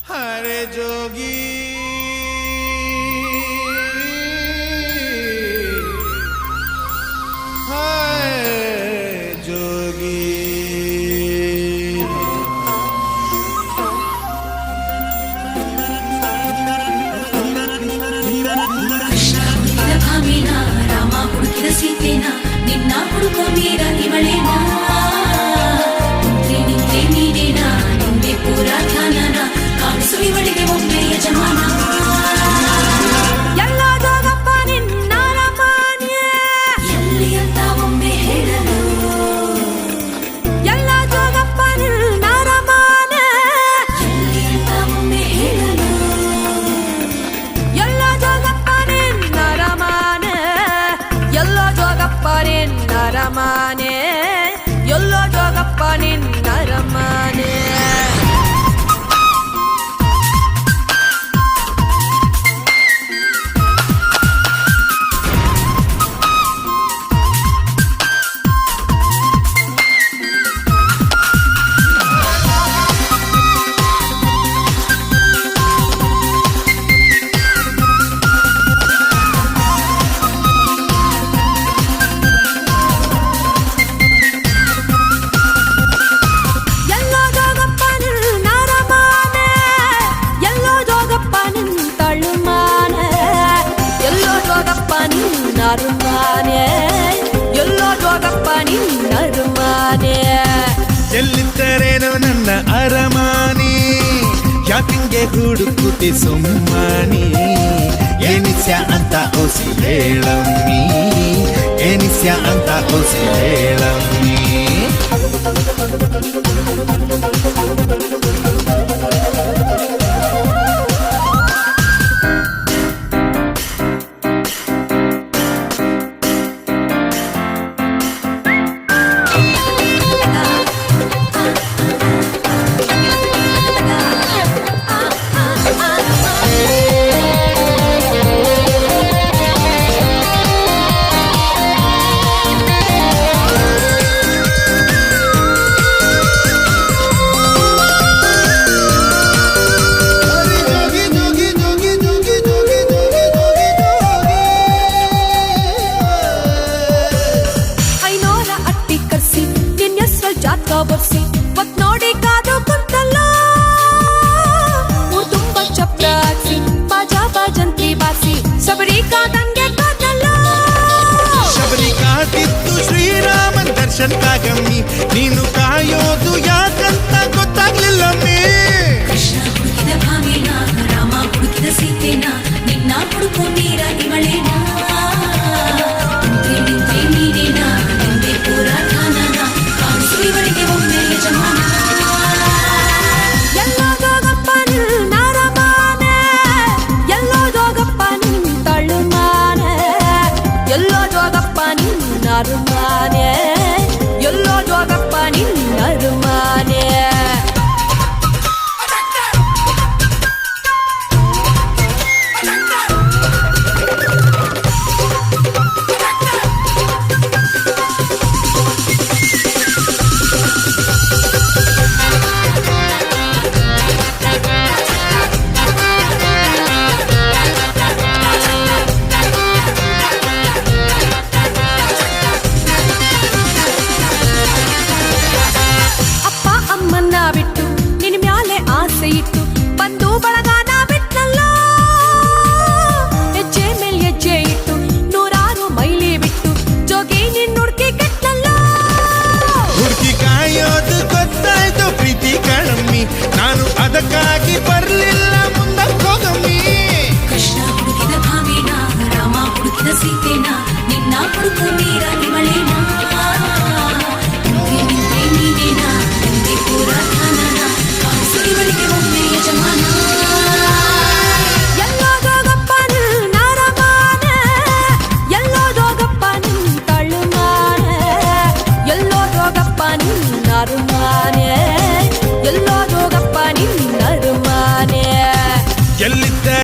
हरे जोगी ಸೀತೆನಾ ನಿನ್ನ ಹುಡುಕೋ ಮೀರ ಇವಳೇನಾ ಮುಂದೆ ನಿಂತೆ ನೀನೇನಾ ನಿಂದೆ ಪೂರ ಧ್ಯಾನನ ಕಾಣಿಸು ಇವಳಿಗೆ ಒಮ್ಮೆ ಯಜಮಾನ ಎಲ್ಲ ಜೋಗಪ್ಪ ನಿನ್ನ ರಮಾನ್ಯ ಎಲ್ಲಿ ಅಂತ ಒಮ್ಮೆ ಹೇಳಲು ಎಲ್ಲ ಜೋಗಪ್ಪ ನಿನ್ನ ರಮಾನ್ಯ ಎಲ್ಲಿ ಅಂತ ಒಮ್ಮೆ ಹೇಳಲು ಎಲ್ಲ ಜೋಗಪ್ಪ ನಿನ್ನ ರಮಾನ್ಯ ಎಲ್ಲೋ ಜೋಗಪ್ಪ ನಿನ್ನ ರಮಾನೆ ಎಲ್ಲೋ ಜೋಗಪ್ಪ ನಿನ್ನ ರಮಾನೆ ಎಲ್ಲೋ ಜೋಗಪ್ಪ ನಿನ್ನ ಅರಮಾನೆ ಎಲ್ಲಿದ್ದರೇನೋ ನನ್ನ ಅರಮಾನಿ ಯಾಕಿಂಗೆ ಹುಡುಕುತಿ ಸುಮ್ಮನಿ ಏನಿಸ್ಯ ಅಂತ ಓಸಿ ಹೇಳಮ್ಮಿ ಏನಿಸ್ಯ ಅಂತ ಓಸಿ ಹೇಳಮ್ಮಿ ಬರ್ಸಿ ಮತ್ ನೋಡಿ ಕಾದು ಕುಂತಲ್ಲ ಊರ್ ತುಂಬ ಚಪ್ಪ ಹಾಕ್ಸಿ ಬಾಜಾ ಬಾಜಂತಿ ಬಾರಿಸಿ ಶಬರಿ ಕಾದಂಗೆ ಕಾದಲ್ಲ ಶಬರಿ ಕಾದಿದ್ದು ಶ್ರೀರಾಮನ್ ದರ್ಶನ್ ಕಾಗಮ್ಮಿ ನೀನು ಕಾಯೋದು ಯಾಕಂತ ಗೊತ್ತಾಗ್ಲಿಲ್ಲಮ್ಮಿ ಕೃಷ್ಣ ಹುಡುಕಿದ ಭಾಮಿನ ರಾಮ ಹುಡುಕಿದ ಸೀತೆನ ನಿನ್ನ ಹುಡುಕೋ ಮೀರ ಇವಳೇನಾ ನಿಂತೆ ನೀನೇನಾ ನಿಂದೆ ಪೂರ ಧ್ಯಾನನ ಕಾಣಿಸು ಇವಳಿಗೆ ಒಮ್ಮೆ ಯಜಮಾನ ಎಲ್ಲೋ ಜೋಗಪ್ಪ ನಿನ್ನ ರಮಾನೆ ಎಲ್ಲೋ ಜೋಗಪ್ಪ ನಿನ್ನ ತಳ್ಳುಮಾನೆ ಎಲ್ಲೋ ಜೋಗಪ್ಪ ನಿನ್ನ ಅರಮಾನೆ ಎಲ್ಲೋ ಜೋಗಪ್ಪ ನಿನ್ನ ಅರಮಾನೆ ಬಿಟ್ಟು ನಿನ್ನ ಮ್ಯಾಲೆ ಆಸೆ ಇಟ್ಟು ಬಂದು ಬಳಗಾನ ಬಿಟ್ನಲ್ಲ ಹೆಜ್ಜೆ ಮೇಲೆ ಹೆಜ್ಜೆ ಇಟ್ಟು ನೂರಾರು ಮೈಲಿ ಬಿಟ್ಟು ಜೋಗಿ ನಿನ್ನ ಹುಡುಕಿ ಕಟ್ಟಲ್ಲ ಹುಡುಕಿ ಕಾಯೋದು ಗೊತ್ತಾಯ್ತು ಪ್ರೀತಿ ಕಣಮ್ಮಿ ನಾನು ಅದಕ್ಕಾಗಿ ಬರ್ಲಿಲ್ಲ ಮುಂದಕ್ಕೆ ಹೋಗಮ್ಮಿ ಕೃಷ್ಣ ಹುಡುಕಿದ ಭಾಮಿನ ರಾಮ ಹುಡುಕಿದ ಸೀತೆನ ನಿನ್ನ ಹುಡುಕು ಮೀರ